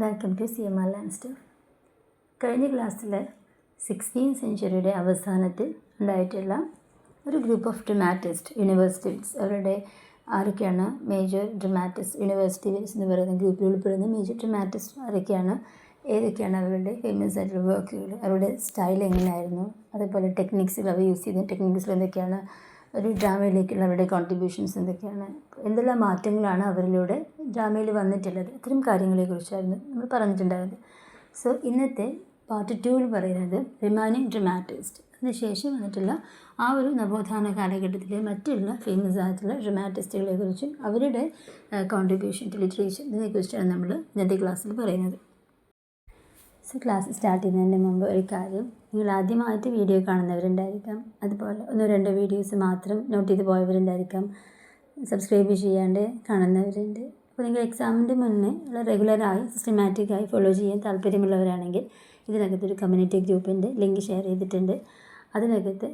Welcome to CMR land stuff. കഴിഞ്ഞ ക്ലാസ്സിൽ 16th സെഞ്ച്വറിയുടെ അവസാനത്തിൽ ഉണ്ടായിട്ടുള്ള ഒരു ഗ്രൂപ്പ് ഓഫ് ഡ്രമാറ്റിസ്റ്റ് യൂണിവേഴ്സിറ്റീസ്, അവരുടെ ആരൊക്കെയാണ് മേജർ ഡ്രമാറ്റിസ്റ്റ് യൂണിവേഴ്സിറ്റീസ് എന്ന് പറയുന്ന ഗ്രൂപ്പിൽ ഉൾപ്പെടുന്ന മേജർ ഡ്രമാറ്റിസ്റ്റ് ആരൊക്കെയാണ്, ഏതൊക്കെയാണ് അവരുടെ ഫേമസ് ആയിട്ടുള്ള വർക്കുകൾ, അവരുടെ സ്റ്റൈൽ എങ്ങനെയായിരുന്നു, അതേപോലെ ടെക്നിക്സിൽ അവർ യൂസ് ചെയ്ത ടെക്നിക്സിൽ എന്തൊക്കെയാണ്, ഒരു ഡ്രാമയിലേക്കുള്ള അവരുടെ കോൺട്രിബ്യൂഷൻസ് എന്തൊക്കെയാണ്, എന്തെല്ലാം മാറ്റങ്ങളാണ് അവരിലൂടെ ഡ്രാമയിൽ വന്നിട്ടുള്ളത്, ഇത്തരം കാര്യങ്ങളെക്കുറിച്ചായിരുന്നു നമ്മൾ പറഞ്ഞിട്ടുണ്ടായിരുന്നത്. സോ ഇന്നത്തെ പാർട്ട് 2 പറയുന്നത് റിമൈനിങ് ഡ്രമാറ്റിസ്റ്റ്, അതിനുശേഷം വന്നിട്ടുള്ള ആ ഒരു നവോത്ഥാന കാലഘട്ടത്തിലെ മറ്റുള്ള ഫേമസ് ആയിട്ടുള്ള ഡ്രമാറ്റിസ്റ്റുകളെ കുറിച്ചും അവരുടെ കോൺട്രിബ്യൂഷൻ ടു ലിറ്ററേച്ചർ ഇതിനെക്കുറിച്ചാണ് നമ്മൾ ഇന്നത്തെ ക്ലാസ്സിൽ പറയുന്നത്. സോ ക്ലാസ് സ്റ്റാർട്ട് ചെയ്യുന്നതിന് മുമ്പ് ഒരു കാര്യം, നിങ്ങൾ ആദ്യമായിട്ട് വീഡിയോ കാണുന്നവരുണ്ടായിരിക്കാം, അതുപോലെ 1-2 വീഡിയോസ് മാത്രം നോട്ട് ചെയ്ത് പോയവരുണ്ടായിരിക്കാം, സബ്സ്ക്രൈബ് ചെയ്യാണ്ട് കാണുന്നവരുണ്ട്. അപ്പോൾ നിങ്ങൾ എക്സാമിൻ്റെ മുന്നേ റെഗുലറായി സിസ്റ്റമാറ്റിക്കായി ഫോളോ ചെയ്യാൻ താല്പര്യമുള്ളവരാണെങ്കിൽ ഇതിനകത്തൊരു കമ്മ്യൂണിറ്റി ഗ്രൂപ്പിൻ്റെ ലിങ്ക് ഷെയർ ചെയ്തിട്ടുണ്ട്. അതിനകത്ത്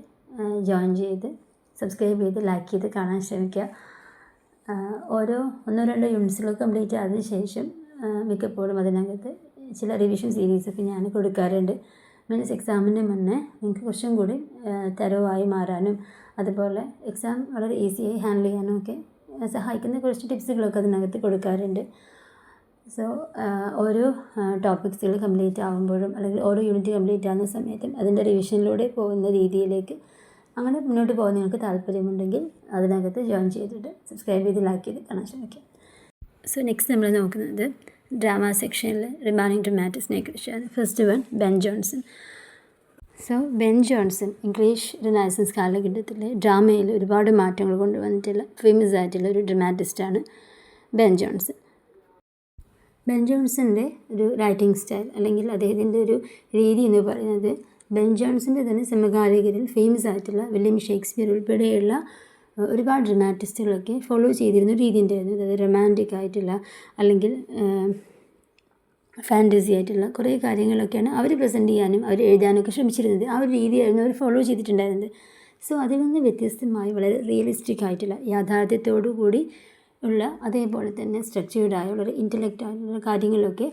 ജോയിൻ ചെയ്ത് സബ്സ്ക്രൈബ് ചെയ്ത് ലൈക്ക് ചെയ്ത് കാണാൻ ശ്രമിക്കുക. ഓരോ 1-2 യൂണിറ്റ്സുകൾ കംപ്ലീറ്റ് ആയതിനു ശേഷം മിക്കപ്പോഴും അതിനകത്ത് ചില റിവിഷൻ സീരീസൊക്കെ ഞാൻ കൊടുക്കാറുണ്ട്. മീൻസ് എക്സാമിന് മുന്നേ നിങ്ങൾക്ക് കുറച്ചും കൂടി തരവായി മാറാനും അതുപോലെ എക്സാം വളരെ ഈസിയായി ഹാൻഡിൽ ചെയ്യാനും ഒക്കെ സഹായിക്കുന്ന കുറച്ച് ടിപ്സുകളൊക്കെ അതിനകത്ത് കൊടുക്കാറുണ്ട്. സോ ഓരോ ടോപ്പിക്സുകൾ കംപ്ലീറ്റ് ആകുമ്പോഴും അല്ലെങ്കിൽ ഓരോ യൂണിറ്റ് കംപ്ലീറ്റ് ആകുന്ന സമയത്തും അതിൻ്റെ റിവിഷനിലൂടെ പോകുന്ന രീതിയിലേക്ക് അങ്ങനെ മുന്നോട്ട് പോകാൻ നിങ്ങൾക്ക് താല്പര്യമുണ്ടെങ്കിൽ അതിനകത്ത് ജോയിൻ ചെയ്തിട്ട് സബ്സ്ക്രൈബ് ചെയ്ത് ലൈക്ക് ചെയ്ത് കാണാൻ ശ്രമിക്കാം. സോ നെക്സ്റ്റ് നമ്മൾ നോക്കുന്നത് ഡ്രാമ സെക്ഷനിൽ റിമൈനിങ് ഡ്രമാറ്റിസ്റ്റിനെ കുറിച്ചാണ്. First one Ben Johnson. So Ben Johnson English renaissance കാലഘട്ടത്തിൽ ഡ്രാമയിൽ ഒരുപാട് മാറ്റങ്ങൾ കൊണ്ടുവന്നിട്ടുള്ള ഫേമസ് ആയിട്ടുള്ള ഒരു ഡ്രമാറ്റിസ്റ്റാണ് ബെൻ ജോൺസൺ. ബെൻ ജോൺസൻ്റെ ഒരു റൈറ്റിംഗ് സ്റ്റൈൽ അല്ലെങ്കിൽ അദ്ദേഹത്തിൻ്റെ ഒരു രീതി എന്ന് പറയുന്നത് ബെൻ ജോൺസൻ്റെ തന്നെ സമകാലികരിൽ ഫേമസ് ആയിട്ടുള്ള വില്യം ഷേക്സ്പിയർ ഉൾപ്പെടെയുള്ള ഒരുപാട് ഡ്രമാറ്റിസ്റ്റുകളൊക്കെ ഫോളോ ചെയ്തിരുന്ന രീതി ഉണ്ടായിരുന്നു. അതായത് റൊമാൻറ്റിക് ആയിട്ടുള്ള അല്ലെങ്കിൽ ഫാൻറ്റസി ആയിട്ടുള്ള കുറേ കാര്യങ്ങളൊക്കെയാണ് അവർ പ്രസൻറ്റ് ചെയ്യാനും അവർ എഴുതാനൊക്കെ ശ്രമിച്ചിരുന്നത്. ആ ഒരു രീതിയായിരുന്നു അവർ ഫോളോ ചെയ്തിട്ടുണ്ടായിരുന്നത്. സോ അതിൽ നിന്ന് വ്യത്യസ്തമായി വളരെ റിയലിസ്റ്റിക് ആയിട്ടുള്ള യാഥാർത്ഥ്യത്തോടു കൂടി ഉള്ള അതേപോലെ തന്നെ സ്ട്രക്ചേർഡായ വളരെ ഇൻ്റലക്റ്റ് ആയിട്ടുള്ള കാര്യങ്ങളൊക്കെ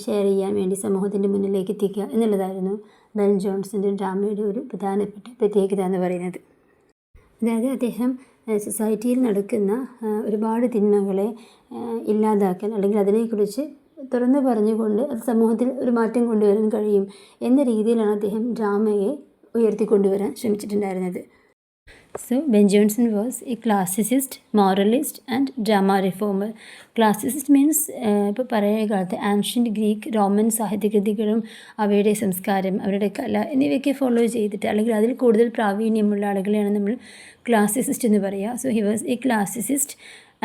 ഷെയർ ചെയ്യാൻ വേണ്ടി സമൂഹത്തിൻ്റെ മുന്നിലേക്ക് എത്തിക്കുക എന്നുള്ളതായിരുന്നു ബെൻ ജോൺസൻ്റെ ഡ്രാമയുടെ ഒരു പ്രധാനപ്പെട്ട പ്രത്യേകത എന്ന് പറയുന്നത്. അതായത് അദ്ദേഹം സൊസൈറ്റിയിൽ നടക്കുന്ന ഒരുപാട് തിന്മകളെ ഇല്ലാതാക്കാൻ അല്ലെങ്കിൽ അതിനെക്കുറിച്ച് തുറന്നു പറഞ്ഞുകൊണ്ട് അത് സമൂഹത്തിൽ ഒരു മാറ്റം കൊണ്ടുവരാൻ കഴിയും എന്ന രീതിയിലാണ് അദ്ദേഹം ഡ്രാമയെ ഉയർത്തിക്കൊണ്ടുവരാൻ ശ്രമിച്ചിട്ടുണ്ടായിരുന്നത്. So Ben Jonson was a classicist, moralist and drama reformer. Classicist means ഇപ്പോൾ പഴയ കാലത്ത് ആൻഷ്യൻ്റ് ഗ്രീക്ക് റോമൻ സാഹിത്യകൃതികളും അവയുടെ സംസ്കാരം അവരുടെ കല എന്നിവയൊക്കെ ഫോളോ ചെയ്തിട്ട് അല്ലെങ്കിൽ അതിൽ കൂടുതൽ പ്രാവീണ്യമുള്ള ആളുകളെയാണ് നമ്മൾ ക്ലാസിസിസ്റ്റ് എന്ന് പറയുക. So he was a classicist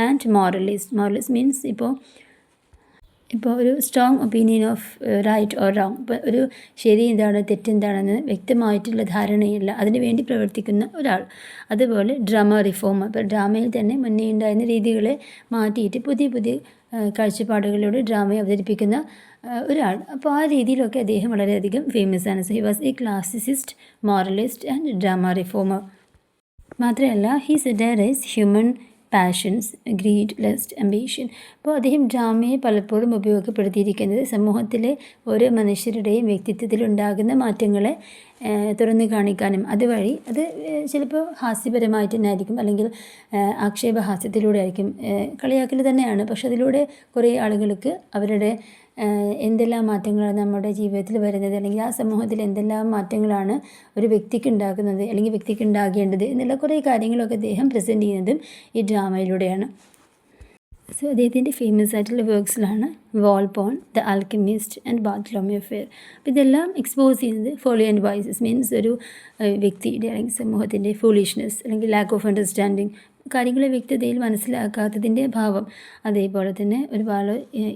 and moralist. Moralist means ഇപ്പോൾ ഒരു strong opinion of right or wrong, ഇപ്പോൾ ഒരു ശരി എന്താണ് തെറ്റെന്താണെന്ന് വ്യക്തമായിട്ടുള്ള ധാരണയില്ല, അതിനു വേണ്ടി പ്രവർത്തിക്കുന്ന ഒരാൾ. അതുപോലെ ഡ്രാമ റിഫോമർ, ഇപ്പോൾ ഡ്രാമയിൽ തന്നെ മുന്നേ ഉണ്ടായിരുന്ന രീതികളെ മാറ്റിയിട്ട് പുതിയ കാഴ്ചപ്പാടുകളിലൂടെ ഡ്രാമയെ അവതരിപ്പിക്കുന്ന ഒരാൾ. അപ്പോൾ ആ രീതിയിലൊക്കെ അദ്ദേഹം വളരെയധികം ഫേമസ് ആണ്. So he was a classicist, moralist and drama reformer. മാത്രമല്ല he satirise human passions, greed, lust, ambition. അപ്പോൾ അദ്ദേഹം ഡ്രാമയെ പലപ്പോഴും ഉപയോഗപ്പെടുത്തിയിരിക്കുന്നത് സമൂഹത്തിലെ ഓരോ മനുഷ്യരുടെയും വ്യക്തിത്വത്തിലുണ്ടാകുന്ന മാറ്റങ്ങളെ തുറന്നു കാണിക്കാനും അതുവഴി അത് ചിലപ്പോൾ ഹാസ്യപരമായിട്ട് തന്നെ ആയിരിക്കും അല്ലെങ്കിൽ ആക്ഷേപഹാസ്യത്തിലൂടെ ആയിരിക്കും, കളിയാക്കൽ തന്നെയാണ്, പക്ഷെ അതിലൂടെ കുറേ ആളുകൾക്ക് അവരുടെ എന്തെല്ലാം മാറ്റങ്ങളാണ് നമ്മുടെ ജീവിതത്തിൽ വരുന്നത് അല്ലെങ്കിൽ ആ സമൂഹത്തിൽ എന്തെല്ലാം മാറ്റങ്ങളാണ് ഒരു വ്യക്തിക്ക് ഉണ്ടാക്കുന്നത് അല്ലെങ്കിൽ വ്യക്തിക്ക് ഉണ്ടാകേണ്ടത് എന്നുള്ള കുറേ കാര്യങ്ങളൊക്കെ അദ്ദേഹം പ്രസൻറ്റ് ചെയ്യുന്നതും ഈ ഡ്രാമയിലൂടെയാണ്. സോ അദ്ദേഹത്തിൻ്റെ ഫേമസ് ആയിട്ടുള്ള വർക്ക്സിലാണ് Volpone, the Alchemist and Bartholomew Fair. അപ്പോൾ ഇതെല്ലാം എക്സ്പോസ് ചെയ്യുന്നത് ഫോളി ആൻഡ് വൈസസ് മീൻസ് ഒരു വ്യക്തിയുടെ അല്ലെങ്കിൽ സമൂഹത്തിൻ്റെ ഫൂളിഷ്നെസ് അല്ലെങ്കിൽ ലാക്ക് ഓഫ് അണ്ടർസ്റ്റാൻഡിങ്, കാര്യങ്ങളെ വ്യക്തതയിൽ മനസ്സിലാക്കാത്തതിൻ്റെ ഭാവം, അതേപോലെ തന്നെ ഒരുപാട്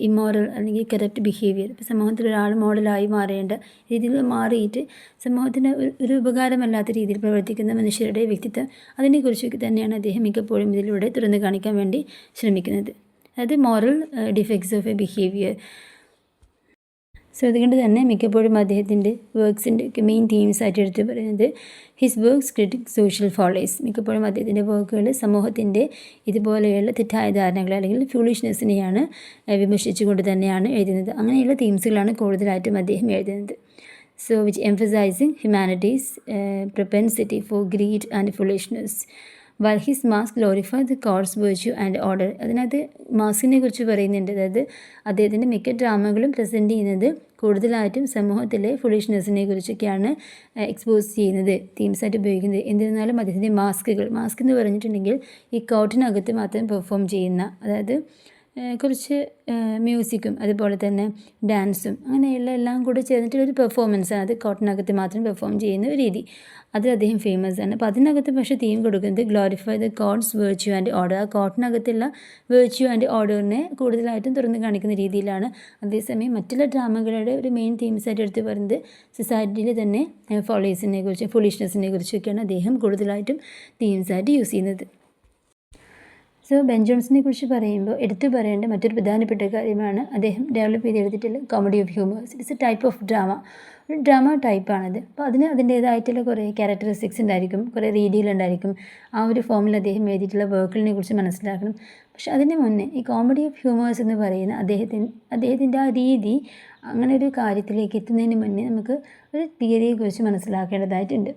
ഇമ്മോറൽ അല്ലെങ്കിൽ കറപ്റ്റ് ബിഹേവിയർ. ഇപ്പോൾ സമൂഹത്തിൽ ഒരാൾ മോഡലായി മാറേണ്ട രീതിയിൽ മാറിയിട്ട് സമൂഹത്തിന് ഒരു ഉപകാരമല്ലാത്ത രീതിയിൽ പ്രവർത്തിക്കുന്ന മനുഷ്യരുടെ വ്യക്തിത്വം, അതിനെക്കുറിച്ചൊക്കെ തന്നെയാണ് അദ്ദേഹം മിക്കപ്പോഴും ഇതിലൂടെ തുറന്നു കാണിക്കാൻ വേണ്ടി ശ്രമിക്കുന്നത്. അതായത് moral defects of A behaviour. So അതുകൊണ്ട് തന്നെ മിക്കപ്പോഴും അദ്ദേഹത്തിൻ്റെ വർക്ക്സിൻ്റെ ഒക്കെ മെയിൻ തീംസ് ആയിട്ട് എടുത്ത് പറയുന്നത് his works critic social follows. മിക്കപ്പോഴും അദ്ദേഹത്തിൻ്റെ വർക്കുകൾ സമൂഹത്തിൻ്റെ ഇതുപോലെയുള്ള തെറ്റായ ധാരണകൾ അല്ലെങ്കിൽ ഫ്യൂളിഷ്നെസ്സിനെയാണ് വിമർശിച്ചുകൊണ്ട് തന്നെയാണ് എഴുതുന്നത്. അങ്ങനെയുള്ള തീംസുകളാണ് കൂടുതലായിട്ടും അദ്ദേഹം എഴുതുന്നത്. So which emphasising humanities propensity for greed and foolishness. While his mask glorifies the course, virtue and order. അതിനകത്ത് മാസ്കിനെ കുറിച്ച് പറയുന്നുണ്ട്. അതായത് അദ്ദേഹത്തിൻ്റെ മിക്ക ഡ്രാമകളും പ്രസൻറ്റ് ചെയ്യുന്നത് കൂടുതലായിട്ടും സമൂഹത്തിലെ ഫുളിഷ്നെസ്സിനെ കുറിച്ചൊക്കെയാണ് എക്സ്പോസ് ചെയ്യുന്നത്, തീംസായിട്ട് ഉപയോഗിക്കുന്നത്. എന്നിരുന്നാലും അദ്ദേഹത്തിൻ്റെ മാസ്ക് എന്ന് പറഞ്ഞിട്ടുണ്ടെങ്കിൽ ഈ കോട്ടിനകത്ത് മാത്രം പെർഫോം ചെയ്യുന്ന, അതായത് കുറച്ച് മ്യൂസിക്കും അതുപോലെ തന്നെ ഡാൻസും അങ്ങനെയുള്ള എല്ലാം കൂടി ചേർന്നിട്ടുള്ളൊരു പെർഫോമൻസാണ്. അത് കോട്ടിനകത്ത് മാത്രം പെർഫോം ചെയ്യുന്ന ഒരു രീതി, അതിൽ അദ്ദേഹം ഫേമസ് ആണ്. അപ്പോൾ അതിനകത്ത് പക്ഷേ തീം കൊടുക്കുന്നത് glorify the codes virtue and order. ആ കോട്ടിനകത്തുള്ള വെർച്യു ആൻഡ് ഓർഡറിനെ കൂടുതലായിട്ടും തുറന്ന് കാണിക്കുന്ന രീതിയിലാണ്. അതേസമയം മറ്റുള്ള ഡ്രാമകളുടെ ഒരു മെയിൻ തീംസായിട്ട് എടുത്ത് പറയുന്നത് സൊസൈറ്റിയിൽ തന്നെ ഫോളോവേഴ്സിനെ കുറിച്ച് ഫുളിഷ്നെസ്സിനെ കുറിച്ചൊക്കെയാണ് അദ്ദേഹം കൂടുതലായിട്ടും തീംസായിട്ട് യൂസ് ചെയ്യുന്നത്. സോ ബെൻ ജോൺസനെ കുറിച്ച് പറയുമ്പോൾ എടുത്തു പറയേണ്ട മറ്റൊരു പ്രധാനപ്പെട്ട കാര്യമാണ് അദ്ദേഹം ഡെവലപ്പ് ചെയ്തെടുത്തിട്ടുള്ള comedy of humours. It's a type of drama, ഒരു ഡ്രാമ ടൈപ്പാണത്. അപ്പോൾ അതിന് അതിൻ്റേതായിട്ടുള്ള കുറേ ക്യാരക്ടറിസ്റ്റിക്സ് ഉണ്ടായിരിക്കും, കുറേ രീതികളുണ്ടായിരിക്കും. ആ ഒരു ഫോമിൽ അദ്ദേഹം എഴുതിയിട്ടുള്ള വർക്കുകളിനെ കുറിച്ച് മനസ്സിലാക്കണം. പക്ഷെ അതിന് മുന്നേ ഈ കോമഡി ഓഫ് ഹ്യൂമേഴ്സ് എന്ന് പറയുന്ന അദ്ദേഹത്തിൻ്റെ ആ രീതി, അങ്ങനെ ഒരു കാര്യത്തിലേക്ക് എത്തുന്നതിന് മുന്നേ നമുക്ക് ഒരു തിയറിയെക്കുറിച്ച് മനസ്സിലാക്കേണ്ടതായിട്ടുണ്ട്.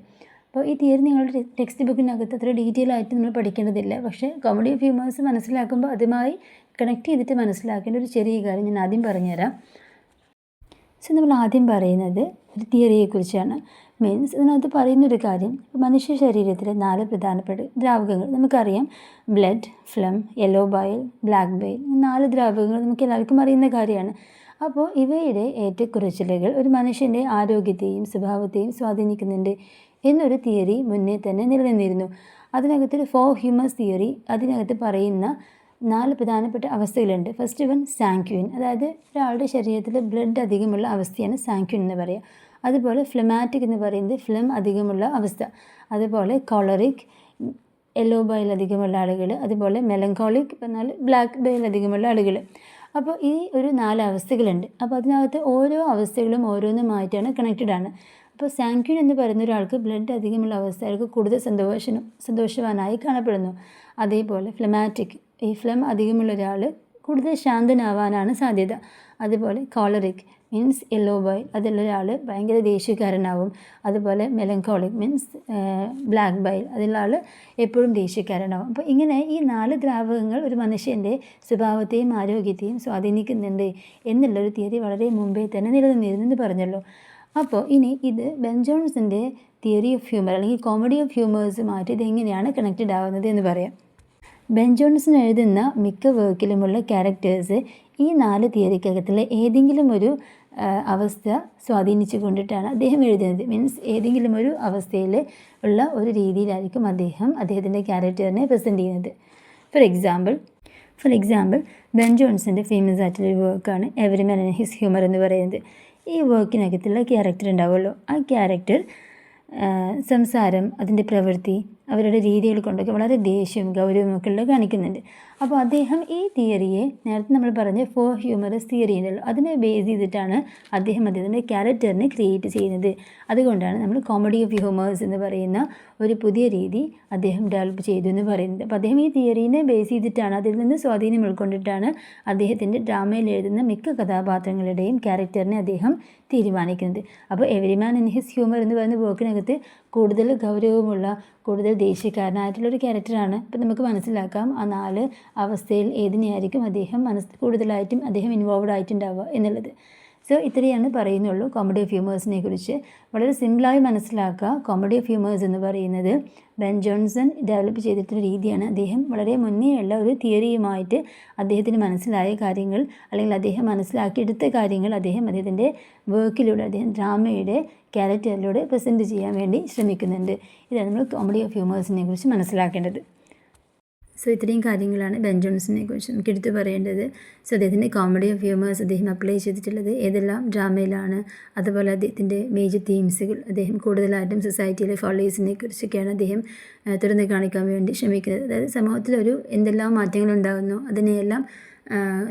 അപ്പോൾ ഈ തിയറി നിങ്ങളുടെ ടെക്സ്റ്റ് ബുക്കിനകത്ത് അത്ര ഡീറ്റെയിൽ ആയിട്ട് നമ്മൾ പഠിക്കേണ്ടതില്ല. പക്ഷേ കോമഡി ഓഫ് ഹ്യൂമേഴ്സ് മനസ്സിലാക്കുമ്പോൾ അതുമായി കണക്ട് ചെയ്തിട്ട് മനസ്സിലാക്കേണ്ട ഒരു ചെറിയ കാര്യം ഞാൻ ആദ്യം പറഞ്ഞുതരാം. സോ നമ്മൾ ആദ്യം പറയുന്നത് ഒരു തിയറിയെക്കുറിച്ചാണ്. മീൻസ് ഇതിനകത്ത് പറയുന്നൊരു കാര്യം, മനുഷ്യ ശരീരത്തിലെ 4 പ്രധാനപ്പെട്ട ദ്രാവകങ്ങൾ നമുക്കറിയാം. Blood, plum, yellow bile, black bile. 4 ദ്രാവകങ്ങൾ നമുക്ക് എല്ലാവർക്കും അറിയുന്ന കാര്യമാണ്. അപ്പോൾ ഇവയുടെ ഏറ്റക്കുറച്ചിലുകൾ ഒരു മനുഷ്യൻ്റെ ആരോഗ്യത്തെയും സ്വഭാവത്തെയും സ്വാധീനിക്കുന്നുണ്ട് എന്നൊരു തിയറി മുന്നേ തന്നെ നിലനിന്നിരുന്നു. അതിനകത്തൊരു 4 ഹ്യൂമേഴ്സ് തിയറി, അതിനകത്ത് പറയുന്ന 4 പ്രധാനപ്പെട്ട അവസ്ഥകളുണ്ട്. ഫസ്റ്റ് വൺ സാങ്ക്വിൻ, അതായത് ഒരാളുടെ ശരീരത്തിൽ ബ്ലഡ് അധികമുള്ള അവസ്ഥയാണ് സാങ്ക്വിൻ എന്ന് പറയുക. അതുപോലെ ഫ്ലമാറ്റിക് എന്ന് പറയുന്നത് ഫ്ലം അധികമുള്ള അവസ്ഥ. അതുപോലെ കോളറിക്, യെല്ലോ ബൈൽ അധികമുള്ള ആളുകൾ. അതുപോലെ മെലങ്കോളിക് എന്നാൽ ബ്ലാക്ക് ബൈൽ അധികമുള്ള ആളുകൾ. അപ്പോൾ ഈ ഒരു 4 അവസ്ഥകളുണ്ട്. അപ്പോൾ അതിനകത്ത് ഓരോ അവസ്ഥകളും ഓരോന്നുമായിട്ടാണ് കണക്റ്റഡ് ആണ്. അപ്പോൾ സാങ്ക്വിൻ എന്ന് പറയുന്ന ഒരാൾക്ക് ബ്ലഡ് അധികമുള്ള അവസ്ഥ, അയാൾക്ക് കൂടുതൽ സന്തോഷവാനായി കാണപ്പെടുന്നു. അതേപോലെ ഫ്ലമാറ്റിക്, ഈ ഫ്ലം അധികമുള്ള ഒരാൾ കൂടുതൽ ശാന്തനാവാനാണ് സാധ്യത. അതുപോലെ കോളറിക് മീൻസ് യെല്ലോ ബൈൽ, അതിലുള്ള ഒരാൾ ഭയങ്കര ദേഷ്യക്കാരനാവും. അതുപോലെ മെലങ്കോളിക് മീൻസ് ബ്ലാക്ക് ബൈൽ, അതിലുള്ള ആൾ എപ്പോഴും ദേഷ്യക്കാരനാവും. അപ്പോൾ ഇങ്ങനെ ഈ 4 ദ്രാവകങ്ങൾ ഒരു മനുഷ്യൻ്റെ സ്വഭാവത്തെയും ആരോഗ്യത്തെയും സ്വാധീനിക്കുന്നുണ്ട് എന്നുള്ളൊരു തിയറി വളരെ മുമ്പേ തന്നെ നിലനിന്നിരുന്നെന്ന് പറഞ്ഞല്ലോ. അപ്പോൾ ഇനി ഇത് ബെൻ ജോൺസൻ്റെ തിയറി ഓഫ് ഹ്യൂമർ അല്ലെങ്കിൽ കോമഡി ഓഫ് ഹ്യൂമേഴ്സുമായിട്ട് ഇതെങ്ങനെയാണ് കണക്റ്റഡ് ആവുന്നത് എന്ന് പറയാം. ബെൻ ജോൺസൺ എഴുതുന്ന മിക്ക വർക്കിലുമുള്ള ക്യാരക്ടേഴ്സ് ഈ 4 തിയറിക്കകത്തുള്ള ഏതെങ്കിലും ഒരു അവസ്ഥ സ്വാധീനിച്ചു കൊണ്ടിട്ടാണ് അദ്ദേഹം എഴുതുന്നത്. മീൻസ് ഏതെങ്കിലും ഒരു അവസ്ഥയിൽ ഉള്ള ഒരു രീതിയിലായിരിക്കും അദ്ദേഹത്തിൻ്റെ ക്യാരക്ടറിനെ പ്രസൻറ്റ് ചെയ്യുന്നത്. ഫോർ എക്സാമ്പിൾ ബെൻ ജോൺസൻ്റെ ഫേമസ് ആയിട്ടുള്ളൊരു വർക്കാണ് every man and his humour എന്ന് പറയുന്നത്. ഈ വർക്കിനകത്തുള്ള ക്യാരക്ടർ ഉണ്ടാവുമല്ലോ, ആ ക്യാരക്ടർ സംസാരം, അതിൻ്റെ പ്രവൃത്തി, അവരുടെ രീതികൾ കൊണ്ടൊക്കെ വളരെ ദേഷ്യവും ഗൗരവവും ഒക്കെ ഉള്ളത് കാണിക്കുന്നുണ്ട്. അപ്പോൾ അദ്ദേഹം ഈ തിയറിയെ നേരത്തെ നമ്മൾ പറഞ്ഞ 4 ഹ്യൂമറസ് തിയറി ഉണ്ടല്ലോ, അതിനെ ബേസ് ചെയ്തിട്ടാണ് അദ്ദേഹത്തിൻ്റെ ക്യാരക്ടറിനെ ക്രിയേറ്റ് ചെയ്യുന്നത്. അതുകൊണ്ടാണ് നമ്മൾ കോമഡി ഓഫ് ഹ്യൂമേഴ്സ് എന്ന് പറയുന്ന ഒരു പുതിയ രീതി അദ്ദേഹം ഡെവലപ്പ് ചെയ്തു എന്ന് പറയുന്നത്. അപ്പോൾ അദ്ദേഹം ഈ തിയറീനെ ബേസ് ചെയ്തിട്ടാണ്, അതിൽ നിന്ന് സ്വാധീനം ഉൾക്കൊണ്ടിട്ടാണ് അദ്ദേഹത്തിൻ്റെ ഡ്രാമയിൽ എഴുതുന്ന മിക്ക കഥാപാത്രങ്ങളുടെയും ക്യാരക്ടറിനെ അദ്ദേഹം തീരുമാനിക്കുന്നത്. അപ്പോൾ every man in his humour എന്ന് പറയുന്ന വർക്കിനകത്ത് കൂടുതൽ ഗൗരവമുള്ള, കൂടുതൽ ദേഷ്യക്കാരനായിട്ടുള്ളൊരു ക്യാരക്ടറാണ്. അപ്പോൾ നമുക്ക് മനസ്സിലാക്കാം ആ 4 അവസ്ഥയിൽ ഏതിനെയായിരിക്കും കൂടുതലായിട്ടും അദ്ദേഹം ഇൻവോൾവ്ഡ് ആയിട്ടുണ്ടാവുക എന്നുള്ളത്. സോ ഇത്രയാണ് പറയുന്നുള്ളൂ കോമഡി ഓഫ് ഹ്യൂമേഴ്സിനെ കുറിച്ച്. വളരെ സിമ്പിളായി മനസ്സിലാക്കുക. കോമഡി ഓഫ് ഹ്യൂമേഴ്സ് എന്ന് പറയുന്നത് ബെൻ ജോൺസൺ ഡെവലപ്പ് ചെയ്തിട്ടുള്ള രീതിയാണ്. അദ്ദേഹം വളരെ മുന്നേ ഉള്ള ഒരു തിയറിയുമായിട്ട് അദ്ദേഹത്തിന് മനസ്സിലായ കാര്യങ്ങൾ അല്ലെങ്കിൽ അദ്ദേഹം മനസ്സിലാക്കിയെടുത്ത കാര്യങ്ങൾ അദ്ദേഹത്തിൻ്റെ വർക്കിലൂടെ, അദ്ദേഹം ഡ്രാമയുടെ ക്യാരക്ടറിലൂടെ പ്രസൻറ്റ് ചെയ്യാൻ വേണ്ടി ശ്രമിക്കുന്നുണ്ട്. ഇതാണ് നമ്മൾ കോമഡി ഓഫ് ഹ്യൂമേഴ്സിനെ കുറിച്ച് മനസ്സിലാക്കേണ്ടത്. സോ ഇത്രയും കാര്യങ്ങളാണ് ബെൻ ജോൺസനെ കുറിച്ച് നമുക്ക് എടുത്ത് പറയേണ്ടത്. സോ അദ്ദേഹത്തിൻ്റെ കോമഡി ഓഫ് ഹ്യൂമേഴ്സ് അദ്ദേഹം അപ്ലൈ ചെയ്തിട്ടുള്ളത് ഏതെല്ലാം ഡ്രാമയിലാണ്, അതുപോലെ അദ്ദേഹത്തിൻ്റെ മേജർ തീംസുകൾ, അദ്ദേഹം കൂടുതലായിട്ടും സൊസൈറ്റിയിലെ ഫോളോവേഴ്സിനെ കുറിച്ചൊക്കെയാണ് അദ്ദേഹം തുറന്ന് കാണിക്കാൻ വേണ്ടി ശ്രമിക്കുന്നത്. അതായത് സമൂഹത്തിലൊരു എന്തെല്ലാം മാറ്റങ്ങളുണ്ടാകുന്നു അതിനെയെല്ലാം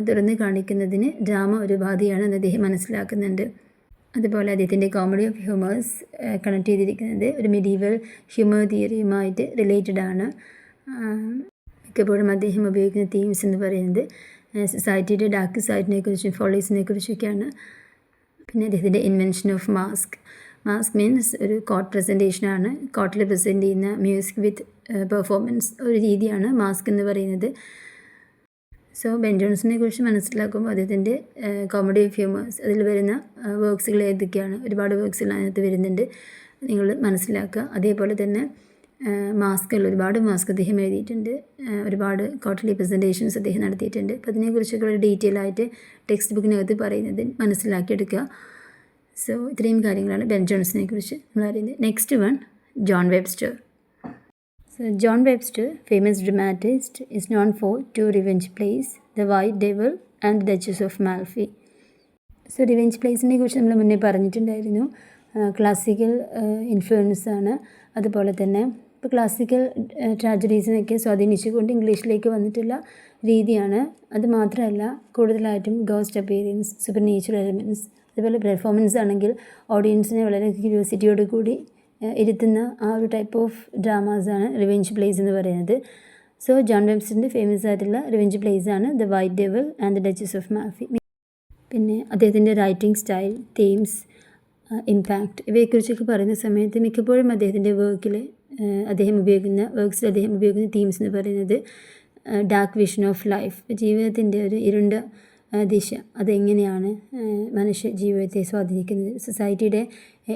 തുറന്ന് കാണിക്കുന്നതിന് ഡ്രാമ ഒരു ഉപാധിയാണെന്ന് അദ്ദേഹം മനസ്സിലാക്കുന്നുണ്ട്. അതുപോലെ അദ്ദേഹത്തിൻ്റെ കോമഡി ഓഫ് ഹ്യൂമേഴ്സ് കണക്ട് ചെയ്തിരിക്കുന്നത് ഒരു മെഡീവൽ ഹ്യൂമർ തിയറിയുമായിട്ട് റിലേറ്റഡ് ആണ്. മിക്കപ്പോഴും അദ്ദേഹം ഉപയോഗിക്കുന്ന തീംസ് എന്ന് പറയുന്നത് സൊസൈറ്റിയുടെ ഡാർക്ക് സൈഡിനെ കുറിച്ചും ഫോളീസിനെ കുറിച്ചൊക്കെയാണ്. പിന്നെ അദ്ദേഹത്തിൻ്റെ ഇൻവെൻഷൻ ഓഫ് മാസ്ക് മീൻസ് ഒരു കോർട്ട് പ്രസൻറ്റേഷനാണ്. കോർട്ടിൽ പ്രസൻറ്റ് ചെയ്യുന്ന മ്യൂസിക് വിത്ത് പെർഫോമൻസ് ഒരു രീതിയാണ് മാസ്ക് എന്ന് പറയുന്നത്. സോ ബെൻ ജോൺസനെ കുറിച്ച് മനസ്സിലാക്കുമ്പോൾ അദ്ദേഹത്തിൻ്റെ കോമഡി ഓഫ് ഹ്യൂമേഴ്സ് അതിൽ വരുന്ന വർക്ക്സുകൾ ഏതൊക്കെയാണ്, ഒരുപാട് വർക്ക്സുകൾ അതിനകത്ത് വരുന്നുണ്ട്, നിങ്ങൾ മനസ്സിലാക്കുക. അതേപോലെ തന്നെ ഒരുപാട് മാസ്ക് അദ്ദേഹം എഴുതിയിട്ടുണ്ട്, ഒരുപാട് ക്വാർട്ടർലി പ്രസൻറ്റേഷൻസ് അദ്ദേഹം നടത്തിയിട്ടുണ്ട്. അപ്പോൾ അതിനെക്കുറിച്ചൊക്കെ ഒരു ഡീറ്റെയിൽ ആയിട്ട് ടെക്സ്റ്റ് ബുക്കിനകത്ത് പറയുന്നത് മനസ്സിലാക്കിയെടുക്കുക. സോ ഇത്രയും കാര്യങ്ങളാണ് ബെൻ ജോൺസനെ കുറിച്ച് നമ്മൾ അറിയുന്നത്. Next one, John Webster. So John Webster, famous dramatist, is known for two revenge plays, The White Devil and The Duchess of Malfi. So revenge പ്ലേസിനെ കുറിച്ച് നമ്മൾ മുന്നേ പറഞ്ഞിട്ടുണ്ടായിരുന്നു. ക്ലാസിക്കൽ ഇൻഫ്ലുവൻസ് ആണ്. അതുപോലെ തന്നെ ഇപ്പോൾ ക്ലാസിക്കൽ ട്രാജഡീസിനൊക്കെ സ്വാധീനിച്ചുകൊണ്ട് ഇംഗ്ലീഷിലേക്ക് വന്നിട്ടുള്ള രീതിയാണ്. അത് മാത്രമല്ല കൂടുതലായിട്ടും ghost appearance, super natural elements, അതുപോലെ പെർഫോമൻസ് ആണെങ്കിൽ ഓഡിയൻസിനെ വളരെ ക്യൂരിയോസിറ്റിയോട് കൂടി ഇരുത്തുന്ന ആ ഒരു ടൈപ്പ് ഓഫ് ഡ്രാമാസാണ് റിവെഞ്ച് പ്ലേസ് എന്ന് പറയുന്നത്. സോ ജോൺ വെബ്സ്റ്ററിൻ്റെ ഫേമസ് ആയിട്ടുള്ള റിവെഞ്ച് പ്ലേസ് ആണ് the white devil and the duchess of മാൽഫി. പിന്നെ അദ്ദേഹത്തിൻ്റെ റൈറ്റിംഗ് സ്റ്റൈൽ, തീംസ്, ഇമ്പാക്റ്റ് ഇവയെക്കുറിച്ചൊക്കെ പറയുന്ന സമയത്ത് മിക്കപ്പോഴും അദ്ദേഹത്തിൻ്റെ അദ്ദേഹം ഉപയോഗിക്കുന്ന തീംസ് എന്ന് പറയുന്നത് ഡാർക്ക് വിഷൻ ഓഫ് ലൈഫ്, ജീവിതത്തിൻ്റെ ഒരു ഇരുണ്ട ദിശ, അതെങ്ങനെയാണ് മനുഷ്യ ജീവിതത്തെ സ്വാധീനിക്കുന്നത്, സൊസൈറ്റിയുടെ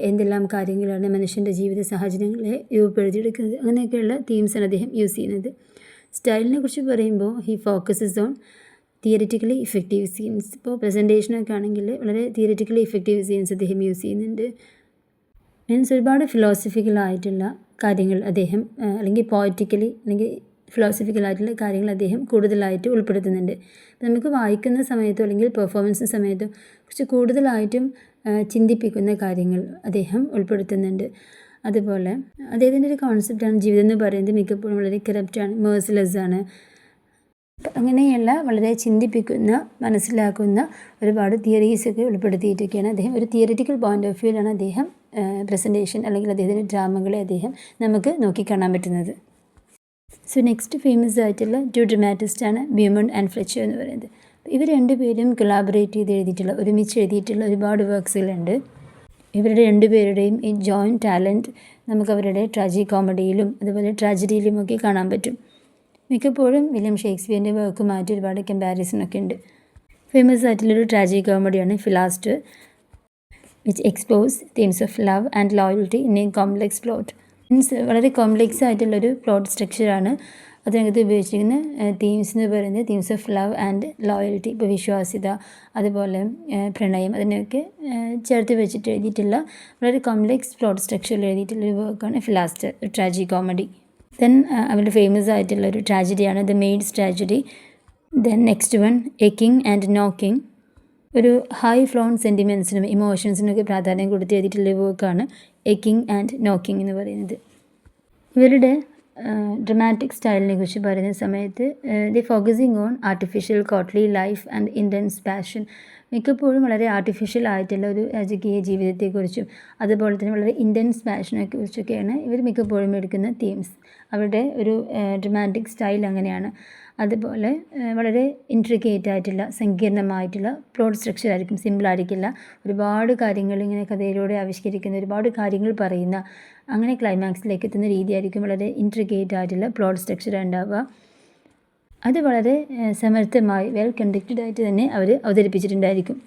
എന്തെല്ലാം കാര്യങ്ങളാണ് മനുഷ്യൻ്റെ ജീവിത സാഹചര്യങ്ങളെ രൂപപ്പെടുത്തിയെടുക്കുന്നത്, അങ്ങനെയൊക്കെയുള്ള തീംസാണ് അദ്ദേഹം യൂസ് ചെയ്യുന്നത്. സ്റ്റൈലിനെ കുറിച്ച് പറയുമ്പോൾ he focuses on theoretically effective scenes. ഇപ്പോൾ പ്രസൻറ്റേഷനൊക്കെ ആണെങ്കിൽ വളരെ തിയറിറ്റിക്കലി ഇഫക്റ്റീവ് സീൻസ് അദ്ദേഹം യൂസ് ചെയ്യുന്നുണ്ട്. മീൻസ് ഒരുപാട് ഫിലോസഫിക്കലായിട്ടുള്ള കാര്യങ്ങൾ അദ്ദേഹം അല്ലെങ്കിൽ പോയറ്റിക്കലി അല്ലെങ്കിൽ ഫിലോസഫിക്കലായിട്ടുള്ള കാര്യങ്ങൾ അദ്ദേഹം കൂടുതലായിട്ട് ഉൾപ്പെടുത്തുന്നുണ്ട്. നമുക്ക് വായിക്കുന്ന സമയത്തോ അല്ലെങ്കിൽ പെർഫോമൻസ് സമയത്തോ കുറച്ച് കൂടുതലായിട്ടും ചിന്തിപ്പിക്കുന്ന കാര്യങ്ങൾ അദ്ദേഹം ഉൾപ്പെടുത്തുന്നുണ്ട്. അതുപോലെ അദ്ദേഹത്തിൻ്റെ ഒരു കോൺസെപ്റ്റാണ് ജീവിതം എന്ന് പറയുന്നത് മിക്കപ്പോഴും വളരെ കറപ്റ്റാണ്, മേഴ്സിലെസ് ആണ്. അങ്ങനെയുള്ള വളരെ ചിന്തിപ്പിക്കുന്ന, മനസ്സിലാക്കുന്ന ഒരുപാട് തിയറീസൊക്കെ ഉൾപ്പെടുത്തിയിട്ടൊക്കെയാണ് അദ്ദേഹം ഒരു തിയറിറ്റിക്കൽ പോയിൻ്റ് ഓഫ് വ്യൂവിലാണ് അദ്ദേഹം പ്രസൻറ്റേഷൻ അല്ലെങ്കിൽ അദ്ദേഹത്തിൻ്റെ ഡ്രാമകളെ അദ്ദേഹം നമുക്ക് നോക്കിക്കാണാൻ പറ്റുന്നത്. സോ നെക്സ്റ്റ് ഫേമസ് ആയിട്ടുള്ള ടു ഡ്രമാറ്റിസ്റ്റാണ് ബ്യൂമണ്ട് ആൻഡ് ഫ്ലെച്ചർ എന്ന് പറയുന്നത്. ഇവർ രണ്ടുപേരും കൊളാബറേറ്റ് ചെയ്ത് എഴുതിയിട്ടുള്ള, ഒരുമിച്ച് എഴുതിയിട്ടുള്ള ഒരുപാട് വർക്ക്സുകളുണ്ട്. ഇവരുടെ രണ്ടുപേരുടെയും ഈ ജോയിൻറ്റ് ടാലൻറ്റ് നമുക്ക് അവരുടെ ട്രാജി കോമഡിയിലും അതുപോലെ ട്രാജഡിയിലുമൊക്കെ കാണാൻ പറ്റും. മിക്കപ്പോഴും വില്യം ഷേക്സ്പിയറിൻ്റെ വർക്കുമായിട്ട് ഒരുപാട് കമ്പാരിസണൊക്കെ ഉണ്ട്. ഫേമസ് ആയിട്ടുള്ളൊരു ട്രാജി കോമഡിയാണ് Philaster, which explores themes of love and loyalty in a complex plot. Means വളരെ കോംപ്ലെക്സ് ആയിട്ടുള്ളൊരു പ്ലോട്ട് സ്ട്രക്ചറാണ് അതിനകത്ത് ഉപയോഗിച്ചിരിക്കുന്ന തീംസ് എന്ന് പറയുന്നത് themes of love and loyalty. ഇപ്പോൾ വിശ്വാസ്യത, അതുപോലെ പ്രണയം, അതിനെയൊക്കെ ചേർത്ത് വെച്ചിട്ട് എഴുതിയിട്ടുള്ള വളരെ കോംപ്ലെക്സ് പ്ലോട്ട് സ്ട്രക്ചറിൽ എഴുതിയിട്ടുള്ളൊരു വർക്കാണ് ഫിലാസ്റ്റർ, ഒരു ട്രാജി കോമഡി. ദെൻ അവരുടെ ഫേമസ് ആയിട്ടുള്ള ഒരു ട്രാജഡിയാണ് the Maid's Tragedy. Then next one A King and No King, ഒരു ഹൈ ഫ്ലോൺ സെൻറ്റിമെൻറ്റ്സിനും ഇമോഷൻസിനൊക്കെ പ്രാധാന്യം കൊടുത്ത് എഴുതിയിട്ടുള്ള വർക്കാണ് A King and No King എന്ന് പറയുന്നത്. ഇവരുടെ ഡ്രമാറ്റിക് സ്റ്റൈലിനെ കുറിച്ച് പറയുന്ന സമയത്ത് the focusing on artificial courtly life and intense passion. മിക്കപ്പോഴും വളരെ ആർട്ടിഫിഷ്യൽ ആയിട്ടുള്ള ഒരു രാജകീയ ജീവിതത്തെക്കുറിച്ചും അതുപോലെ തന്നെ വളരെ ഇൻറ്റൻസ് പാഷനെ കുറിച്ചൊക്കെയാണ് ഇവർ മിക്കപ്പോഴും എടുക്കുന്ന തീംസ്. അവരുടെ ഒരു ഡ്രമാറ്റിക് സ്റ്റൈൽ അങ്ങനെയാണ്. അതുപോലെ വളരെ ഇൻട്രിക്കേറ്റ് ആയിട്ടുള്ള സങ്കീർണമായിട്ടുള്ള പ്ലോട്ട് സ്ട്രക്ചർ ആയിരിക്കും, സിമ്പിളായിരിക്കില്ല. ഒരുപാട് കാര്യങ്ങൾ ഇങ്ങനെ കഥയിലൂടെ ആവിഷ്കരിക്കുന്ന, ഒരുപാട് കാര്യങ്ങൾ പറയുന്ന, അങ്ങനെ ക്ലൈമാക്സിലേക്ക് എത്തുന്ന രീതിയായിരിക്കും വളരെ ഇൻട്രിക്കേറ്റ് ആയിട്ടുള്ള പ്ലോട്ട് സ്ട്രക്ചർ ഉണ്ടാവുക. അത് വളരെ സമർത്ഥമായി വെൽ കണ്ടക്റ്റഡ് ആയിട്ട് തന്നെ അവർ അവതരിപ്പിച്ചിട്ടുണ്ടായിരിക്കും.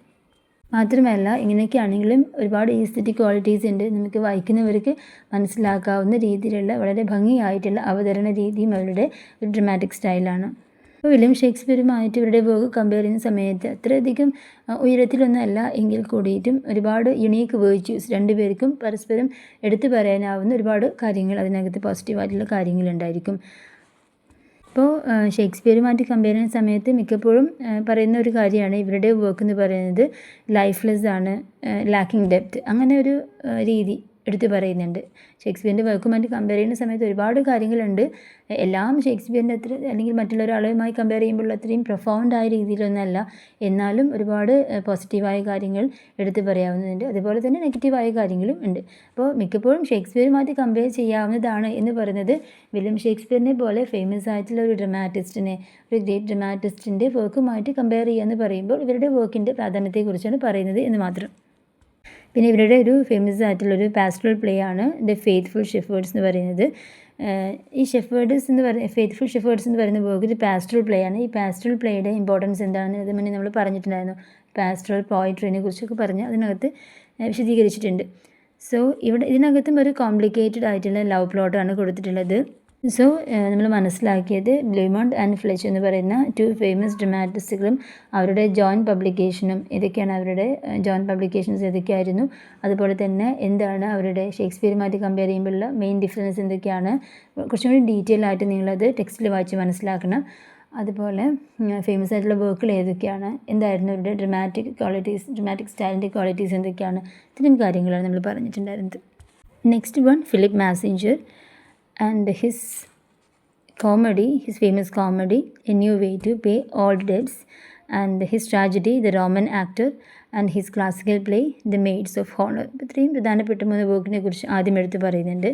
മാത്രമല്ല ഇങ്ങനെയൊക്കെ ആണെങ്കിലും ഒരുപാട് ഈസ്തറ്റിക് ക്വാളിറ്റീസ് ഉണ്ട്. നമുക്ക് വായിക്കുന്നവർക്ക് മനസ്സിലാക്കാവുന്ന രീതിയിലുള്ള വളരെ ഭംഗിയായിട്ടുള്ള അവതരണ രീതിയും അവരുടെ ഒരു ഡ്രമാറ്റിക് സ്റ്റൈലാണ്. ഇപ്പോൾ വില്യം ഷേക്സ്പിയറുമായിട്ട് ഇവരുടെ വർക്ക് കമ്പയർ ചെയ്യുന്ന സമയത്ത് അത്രയധികം ഉയരത്തിലൊന്നുമല്ല എങ്കിൽ കൂടിയിട്ടും ഒരുപാട് യുണീക്ക് വേർച്യൂസ് രണ്ടുപേർക്കും പരസ്പരം എടുത്തു പറയാനാവുന്ന ഒരുപാട് കാര്യങ്ങൾ അതിനകത്ത് പോസിറ്റീവായിട്ടുള്ള കാര്യങ്ങളുണ്ടായിരിക്കും. ഇപ്പോൾ ഷേക്സ്പിയറുമായിട്ട് കമ്പയർ ചെയ്യുന്ന സമയത്ത് മിക്കപ്പോഴും പറയുന്ന ഒരു കാര്യമാണ് ഇവരുടെ വർക്ക് എന്ന് പറയുന്നത് ലൈഫ്ലെസ് ആണ്, ലാക്കിംഗ് ഡെപ്ത്, അങ്ങനെ ഒരു രീതി എടുത്തു പറയുന്നുണ്ട്. ഷേക്സ്പിയറിൻ്റെ വർക്കുമായിട്ട് കമ്പയർ ചെയ്യുന്ന സമയത്ത് ഒരുപാട് കാര്യങ്ങളുണ്ട്. എല്ലാം ഷേക്സ്പിയറിൻ്റെ അത്ര അല്ലെങ്കിൽ മറ്റുള്ള ഒരാളുമായി കമ്പയർ ചെയ്യുമ്പോൾ അത്രയും പ്രൊഫൗണ്ടായ രീതിയിലൊന്നല്ല, എന്നാലും ഒരുപാട് പോസിറ്റീവായ കാര്യങ്ങൾ എടുത്തു പറയാവുന്നതുണ്ട്. അതുപോലെ തന്നെ നെഗറ്റീവായ കാര്യങ്ങളും ഉണ്ട്. അപ്പോൾ മിക്കപ്പോഴും ഷേക്സ്പിയറുമായിട്ട് കമ്പയർ ചെയ്യാവുന്നതാണ് എന്ന് പറയുന്നത് വില്യം ഷേക്സ്പിയറിനെ പോലെ ഫേമസ് ആയിട്ടുള്ള ഒരു ഡ്രമാറ്റിസ്റ്റിനെ, ഒരു ഗ്രേറ്റ് ഡ്രമാറ്റിസ്റ്റിൻ്റെ വർക്കുമായിട്ട് കമ്പയർ ചെയ്യുക എന്ന് പറയുമ്പോൾ ഇവരുടെ വർക്കിൻ്റെ പ്രാധാന്യത്തെക്കുറിച്ചാണ് പറയുന്നത് എന്ന് മാത്രം. പിന്നെ ഇവരുടെ ഒരു ഫേമസ് ആയിട്ടുള്ളൊരു പാസ്റ്ററൽ പ്ലേ ആണ് ദ ഫെയ്ത്ത്ഫുൾ ഷെഫേർഡ്സ് എന്ന് പറയുന്നത്. ഈ ഫെയ്ത്ത്ഫുൾ ഷെഫേർഡ്സ് എന്ന് പറയുന്ന വർക്ക് ഒരു പാസ്റ്ററൽ പ്ലേ ആണ്. ഈ പാസ്റ്ററൽ പ്ലേയുടെ ഇമ്പോർട്ടൻസ് എന്താണെന്ന് ഇത് മുന്നേ നമ്മൾ പറഞ്ഞിട്ടുണ്ടായിരുന്നു. പാസ്റ്ററൽ പോയിട്രീനെ കുറിച്ചൊക്കെ പറഞ്ഞ് അതിനകത്ത് വിശദീകരിച്ചിട്ടുണ്ട്. സോ ഇതിനകത്തും ഒരു കോംപ്ലിക്കേറ്റഡ് ആയിട്ടുള്ള ലവ് പ്ലോട്ടാണ് കൊടുത്തിട്ടുള്ളത്. സോ നമ്മൾ മനസ്സിലാക്കിയത് ബ്ലൂമോണ്ട് ആൻഡ് ഫ്ലെച്ച് എന്ന് പറയുന്ന 2 ഫേമസ് ഡ്രമാറ്റിസ്റ്റുകളും അവരുടെ ജോയിൻറ്റ് പബ്ലിക്കേഷനും ഇതൊക്കെയാണ്. അവരുടെ ജോയിൻറ്റ് പബ്ലിക്കേഷൻസ് ഏതൊക്കെയായിരുന്നു, അതുപോലെ തന്നെ എന്താണ് അവരുടെ ഷേക്സ്പിയറുമായിട്ട് കമ്പയർ ചെയ്യുമ്പോഴുള്ള മെയിൻ ഡിഫറൻസ് എന്തൊക്കെയാണ്, കുറച്ചും കൂടി ഡീറ്റെയിൽ ആയിട്ട് നിങ്ങളത് ടെക്സ്റ്റിൽ വായിച്ച് മനസ്സിലാക്കണം. അതുപോലെ ഫേമസ് ആയിട്ടുള്ള വർക്കുകൾ ഏതൊക്കെയാണ്, എന്തായിരുന്നു അവരുടെ ഡ്രമാറ്റിക് സ്റ്റൈലിൻ്റെ ക്വാളിറ്റീസ് എന്തൊക്കെയാണ്, ഇത്രയും കാര്യങ്ങളാണ് നമ്മൾ പറഞ്ഞിട്ടുണ്ടായിരുന്നത്. Next one Philip Massinger and his famous comedy A New Way to Pay Old Debts, and his tragedy The Roman Actor, and his classical play The Maids of Honor. ഇത്രയും പ്രധാനപ്പെട്ട 3 വർക്കിനെ കുറിച്ച് ആദ്യം എടുത്ത് പറയുന്നുണ്ട്.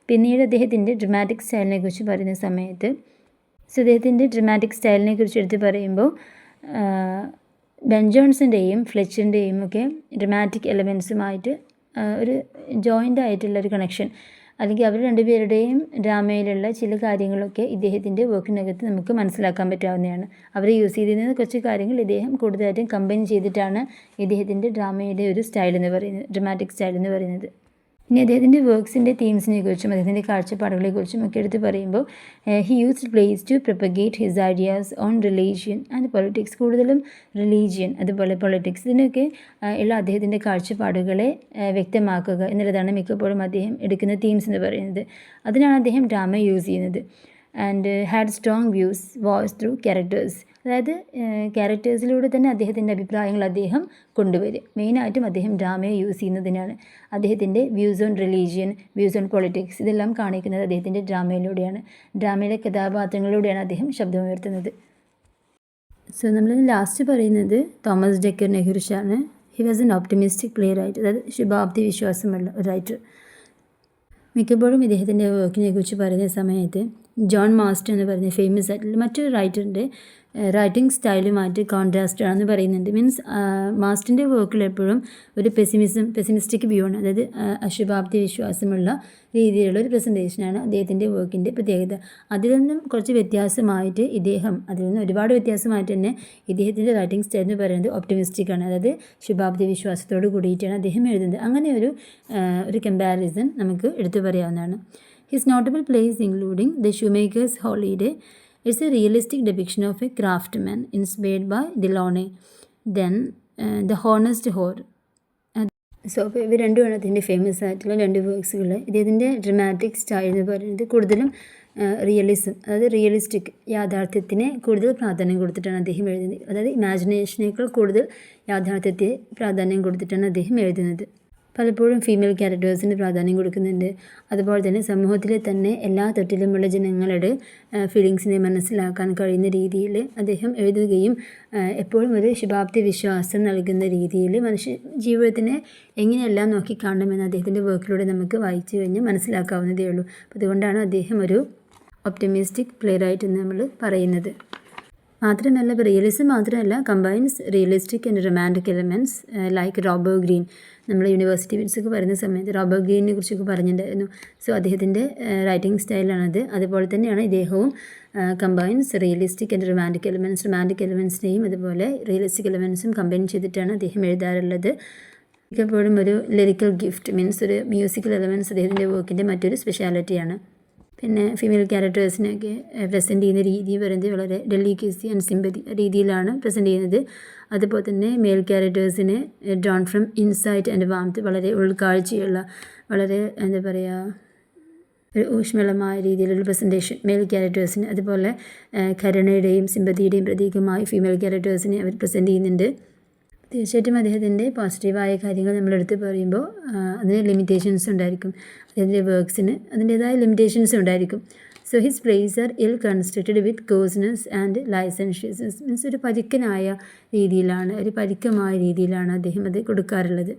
പിന്നീട് അദ്ദേഹത്തിൻ്റെ ഡ്രമാറ്റിക് സ്റ്റൈലിനെ കുറിച്ച് പറയുന്ന സമയത്ത് അദ്ദേഹത്തിൻ്റെ ഡ്രമാറ്റിക് സ്റ്റൈലിനെ കുറിച്ച് എടുത്ത് പറയുമ്പോൾ ബെൻ ജോൺസൻ്റെയും ഫ്ലെച്ചറിൻ്റെയും ഒക്കെ ഡ്രമാറ്റിക് എലമെൻസുമായിട്ട് ഒരു ജോയിൻ്റ് ആയിട്ടുള്ളൊരു കണക്ഷൻ, അല്ലെങ്കിൽ അവർ രണ്ടുപേരുടെയും ഡ്രാമയിലുള്ള ചില കാര്യങ്ങളൊക്കെ ഇദ്ദേഹത്തിൻ്റെ വർക്കിനകത്ത് നമുക്ക് മനസ്സിലാക്കാൻ പറ്റാവുന്നതാണ്. അവർ യൂസ് ചെയ്തിരുന്ന കുറച്ച് കാര്യങ്ങൾ ഇദ്ദേഹം കൂടുതലായിട്ടും കമ്പൈൻ ചെയ്തിട്ടാണ് ഇദ്ദേഹത്തിൻ്റെ ഡ്രാമയുടെ ഒരു സ്റ്റൈൽ എന്ന് പറയുന്നത്, ഡ്രമാറ്റിക് സ്റ്റൈൽ എന്ന് പറയുന്നത്. ഇനി അദ്ദേഹത്തിൻ്റെ വർക്ക്സിൻ്റെ തീംസിനെ കുറിച്ചും അദ്ദേഹത്തിൻ്റെ കാഴ്ചപ്പാടുകളെക്കുറിച്ചും ഒക്കെ എടുത്ത് പറയുമ്പോൾ he used plays to propagate his ideas on religion and politics. കൂടുതലും റിലീജിയൻ അതുപോലെ പൊളിറ്റിക്സ് ഇതിനൊക്കെ ഉള്ള അദ്ദേഹത്തിൻ്റെ കാഴ്ചപ്പാടുകളെ വ്യക്തമാക്കുക എന്നുള്ളതാണ് മിക്കപ്പോഴും അദ്ദേഹം എടുക്കുന്ന തീംസ് എന്ന് പറയുന്നത്. അതിനാണ് അദ്ദേഹം ഡ്രാമ യൂസ് ചെയ്യുന്നത്. And had strong views voice through characters. അതായത് ക്യാരക്ടേഴ്സിലൂടെ തന്നെ അദ്ദേഹത്തിൻ്റെ അഭിപ്രായങ്ങൾ അദ്ദേഹം കൊണ്ടുവരും. മെയിനായിട്ടും അദ്ദേഹം ഡ്രാമയെ യൂസ് ചെയ്യുന്നതിനാണ്. അദ്ദേഹത്തിൻ്റെ views on religion, views on politics ഇതെല്ലാം കാണിക്കുന്നത് അദ്ദേഹത്തിൻ്റെ ഡ്രാമയിലൂടെയാണ്. ഡ്രാമയുടെ കഥാപാത്രങ്ങളിലൂടെയാണ് അദ്ദേഹം ശബ്ദമുയർത്തുന്നത്. സോ നമ്മൾ ലാസ്റ്റ് പറയുന്നത് തോമസ് ഡെക്കറിനെ കുറിച്ചാണ്. He was an optimistic play writer, അതായത് ശുഭാപ്തി വിശ്വാസമുള്ള ഒരു റൈറ്റർ. മിക്കപ്പോഴും ഇദ്ദേഹത്തിൻ്റെ വർക്കിനെ കുറിച്ച് പറയുന്ന സമയത്ത് ജോൺ മാസ്റ്റർ എന്ന് പറയുന്ന ഫേമസ് ആയിട്ടുള്ള മറ്റൊരു റൈറ്ററിൻ്റെ റൈറ്റിംഗ് സ്റ്റൈലുമായിട്ട് കോൺട്രാസ്റ്റ് ആണെന്ന് പറയുന്നുണ്ട്. മീൻസ് മാസ്റ്ററിൻ്റെ വർക്കിൽ എപ്പോഴും ഒരു പെസിമിസ്റ്റിക് വ്യൂ ആണ്, അതായത് അശുഭാപ്തി വിശ്വാസമുള്ള രീതിയിലുള്ള ഒരു പ്രസൻറ്റേഷനാണ് അദ്ദേഹത്തിൻ്റെ വർക്കിൻ്റെ പ്രത്യേകത. അതിൽ നിന്നും കുറച്ച് വ്യത്യാസമായിട്ട് അതിൽ നിന്ന് ഒരുപാട് വ്യത്യാസമായിട്ട് തന്നെ ഇദ്ദേഹത്തിൻ്റെ റൈറ്റിംഗ് സ്റ്റൈൽ എന്ന് പറയുന്നത് ഒപ്റ്റിമിസ്റ്റിക് ആണ്, അതായത് ശുഭാപ്തി വിശ്വാസത്തോട് കൂടിയിട്ടാണ് അദ്ദേഹം എഴുതുന്നത്. അങ്ങനെ ഒരു കമ്പാരിസൺ നമുക്ക് എടുത്തു പറയാവുന്നതാണ്. His notable plays including the Shoemakers' Holiday. It's a realistic depiction of a craftsman inspired by Delaunay. Then The Honest Whore. So അപ്പോൾ ഇവ രണ്ടുമാണ് അതിൻ്റെ ഫേമസ് ആയിട്ടുള്ള 2 വർക്ക്സുകൾ. ഇദ്ദേഹത്തിൻ്റെ ഡ്രമാറ്റിക് സ്റ്റൈൽ എന്ന് പറയുന്നത് കൂടുതലും റിയലിസം, അതായത് റിയലിസ്റ്റിക് യാഥാർത്ഥ്യത്തിന് കൂടുതൽ പ്രാധാന്യം കൊടുത്തിട്ടാണ് അദ്ദേഹം എഴുതുന്നത്. അതായത് ഇമാജിനേഷനേക്കാൾ കൂടുതൽ യാഥാർത്ഥ്യത്തെ പ്രാധാന്യം കൊടുത്തിട്ടാണ് അദ്ദേഹം എഴുതുന്നത്. പലപ്പോഴും ഫീമെയിൽ ക്യാരക്ടേഴ്സിന് പ്രാധാന്യം കൊടുക്കുന്നുണ്ട്. അതുപോലെ തന്നെ സമൂഹത്തിലെ തന്നെ എല്ലാ തട്ടിലുമുള്ള ജനങ്ങളുടെ ഫീലിങ്സിനെ മനസ്സിലാക്കാൻ കഴിയുന്ന രീതിയിൽ അദ്ദേഹം എഴുതുകയും എപ്പോഴും ഒരു ശുഭാപ്തി വിശ്വാസം നൽകുന്ന രീതിയിൽ മനുഷ്യ ജീവിതത്തിനെ എങ്ങനെയെല്ലാം നോക്കിക്കാണണമെന്ന് അദ്ദേഹത്തിൻ്റെ വർക്കിലൂടെ നമുക്ക് വായിച്ചു കഴിഞ്ഞാൽ മനസ്സിലാക്കാവുന്നതേ ഉള്ളൂ. അതുകൊണ്ടാണ് അദ്ദേഹം ഒരു ഒപ്റ്റിമിസ്റ്റിക് പ്ലേ റൈറ്റ് എന്ന് നമ്മൾ പറയുന്നത്. മാത്രമല്ല റിയലിസം മാത്രമല്ല, combines realistic and romantic elements like Robert green. നമ്മൾ യൂണിവേഴ്സിറ്റി വിറ്റ്സൊക്കെ പറയുന്ന സമയത്ത് റോബർട്ട് ഗ്രീനിനെ കുറിച്ചൊക്കെ പറഞ്ഞിട്ടുണ്ടായിരുന്നു. സോ അദ്ദേഹത്തിൻ്റെ റൈറ്റിംഗ് സ്റ്റൈലാണത്. അതുപോലെ തന്നെയാണ് ഇദ്ദേഹവും കമ്പൈൻസ് റിയലിസ്റ്റിക് ആൻഡ് റൊമാൻറ്റിക് എലമെൻറ്റ്സിനെയും അതുപോലെ റിയലിസ്റ്റിക് എലമെൻറ്റ്സും കമ്പൈൻ ചെയ്തിട്ടാണ് അദ്ദേഹം എഴുതാറുള്ളത്. മിക്കപ്പോഴും ഒരു ലിറിക്കൽ ഗിഫ്റ്റ്, മീൻസ് ഒരു മ്യൂസിക്കൽ എലമെൻറ്റ്സ് അദ്ദേഹത്തിൻ്റെ വർക്കിൻ്റെ മറ്റൊരു സ്പെഷ്യാലിറ്റിയാണ്. പിന്നെ ഫീമെയിൽ ക്യാരക്ടേഴ്സിനെയൊക്കെ പ്രസൻറ്റ് ചെയ്യുന്ന രീതി പറയുന്നത് വളരെ ഡെലിക്കേസി ആൻഡ് സിമ്പതി രീതിയിലാണ് പ്രസൻറ്റ് ചെയ്യുന്നത്. അതുപോലെ തന്നെ മെയിൽ ക്യാരക്ടേഴ്സിനെ drawn from insight and warmth, വളരെ ഉൾക്കാഴ്ചയുള്ള വളരെ എന്താ പറയുക ഒരു ഊഷ്മളമായ രീതിയിലുള്ള പ്രസൻറ്റേഷൻ മെയിൽ ക്യാരക്ടേഴ്സിന്. അതുപോലെ കരുണയുടെയും സിമ്പതിയുടെയും പ്രതീകമായി ഫീമെയിൽ ക്യാരക്ടേഴ്സിനെ അവർ പ്രസൻറ്റ് ചെയ്യുന്നുണ്ട്. തീർച്ചയായിട്ടും അദ്ദേഹത്തിൻ്റെ പോസിറ്റീവായ കാര്യങ്ങൾ നമ്മളെടുത്ത് പറയുമ്പോൾ അതിന് ലിമിറ്റേഷൻസ് ഉണ്ടായിരിക്കും. അദ്ദേഹത്തിൻ്റെ വർക്ക്സിന് അതിൻ്റേതായ ലിമിറ്റേഷൻസ് ഉണ്ടായിരിക്കും. So his plays are ill constructed with coarseness and licentiousness. Means ഒരു പരുക്കനായ രീതിയിലാണ്, ഒരു പരുക്കമായ രീതിയിലാണ് അദ്ദേഹം അത് കൊടുക്കാറുള്ളത്.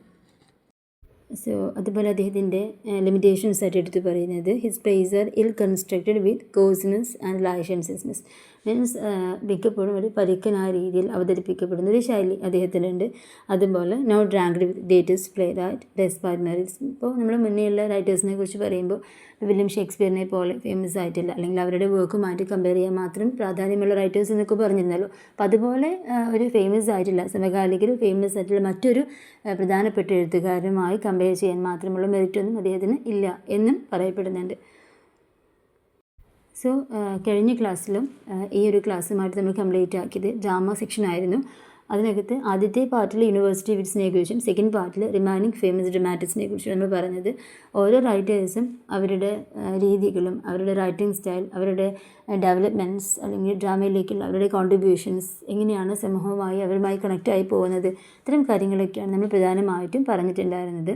സോ അതുപോലെ അദ്ദേഹത്തിൻ്റെ ലിമിറ്റേഷൻസ് ആയിട്ട് എടുത്ത് പറയുന്നത് his plays are ill constructed with coarseness and licentiousness. Means മിക്കപ്പോഴും ഒരു പരുക്കനായ രീതിയിൽ അവതരിപ്പിക്കപ്പെടുന്ന ഒരു ശൈലി അദ്ദേഹത്തിനുണ്ട്. അതുപോലെ not ranked with greatest playwright despite merits. ഇപ്പോൾ നമ്മൾ മുന്നേയുള്ള റൈറ്റേഴ്സിനെ കുറിച്ച് പറയുമ്പോൾ വില്യം ഷേക്സ്പിയറിനെ പോലെ ഫേമസ് ആയിട്ടില്ല, അല്ലെങ്കിൽ അവരുടെ വർക്കുമായിട്ട് കമ്പയർ ചെയ്യാൻ മാത്രം പ്രാധാന്യമുള്ള റൈറ്റേഴ്സ് എന്നൊക്കെ പറഞ്ഞിരുന്നല്ലോ. അപ്പം അതുപോലെ ഒരു ഫേമസ് ആയിട്ടില്ല, സമകാലികർ ഫേമസ് ആയിട്ടുള്ള മറ്റൊരു പ്രധാനപ്പെട്ട എഴുത്തുകാരുമായി കമ്പയർ ചെയ്യാൻ മാത്രമുള്ള മെറിറ്റൊന്നും അദ്ദേഹത്തിന് ഇല്ല എന്നും പറയപ്പെടുന്നുണ്ട്. സോ കഴിഞ്ഞ ക്ലാസ്സിലും ഈ ഒരു ക്ലാസ്സുമായിട്ട് നമ്മൾ കംപ്ലീറ്റ് ആക്കിയത് ഡ്രാമ സെക്ഷൻ ആയിരുന്നു. അതിനകത്ത് ആദ്യത്തെ പാർട്ടിൽ യൂണിവേഴ്സിറ്റി വിറ്റ്സിനെ കുറിച്ചും സെക്കൻഡ് പാർട്ടിൽ റിമൈനിങ് ഫേമസ് ഡ്രാമാറ്റിക്സിനെ കുറിച്ചും നമ്മൾ പറഞ്ഞത്. ഓരോ റൈറ്റേഴ്സും അവരുടെ രീതികളും അവരുടെ റൈറ്റിംഗ് സ്റ്റൈൽ, അവരുടെ ഡെവലപ്മെൻറ്റ്സ് അല്ലെങ്കിൽ ഡ്രാമയിലേക്കുള്ള അവരുടെ കോൺട്രിബ്യൂഷൻസ് എങ്ങനെയാണ് സമൂഹവുമായി അവരുമായി കണക്റ്റായി പോകുന്നത്, ഇത്തരം കാര്യങ്ങളൊക്കെയാണ് നമ്മൾ പ്രധാനമായിട്ടും പറഞ്ഞിട്ടുണ്ടായിരുന്നത്.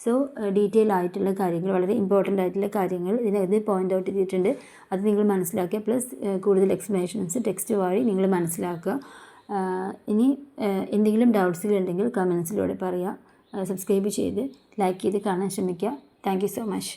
സോ ഡീറ്റെയിൽ ആയിട്ടുള്ള കാര്യങ്ങൾ, വളരെ ഇമ്പോർട്ടൻ്റ് ആയിട്ടുള്ള കാര്യങ്ങൾ ഇതിനകത്ത് പോയിൻ്റ് ഔട്ട് ചെയ്തിട്ടുണ്ട്. അത് നിങ്ങൾ മനസ്സിലാക്കുക. പ്ലസ് കൂടുതൽ എക്സ്പ്ലനേഷൻസ് ടെക്സ്റ്റ് വഴി നിങ്ങൾ മനസ്സിലാക്കുക. ഇനി എന്തെങ്കിലും ഡൗട്ട്സുകൾ ഉണ്ടെങ്കിൽ കമൻസിലൂടെ പറയുക. സബ്സ്ക്രൈബ് ചെയ്ത് ലൈക്ക് ചെയ്ത് കാണാൻ ശ്രമിക്കുക. Thank you so much.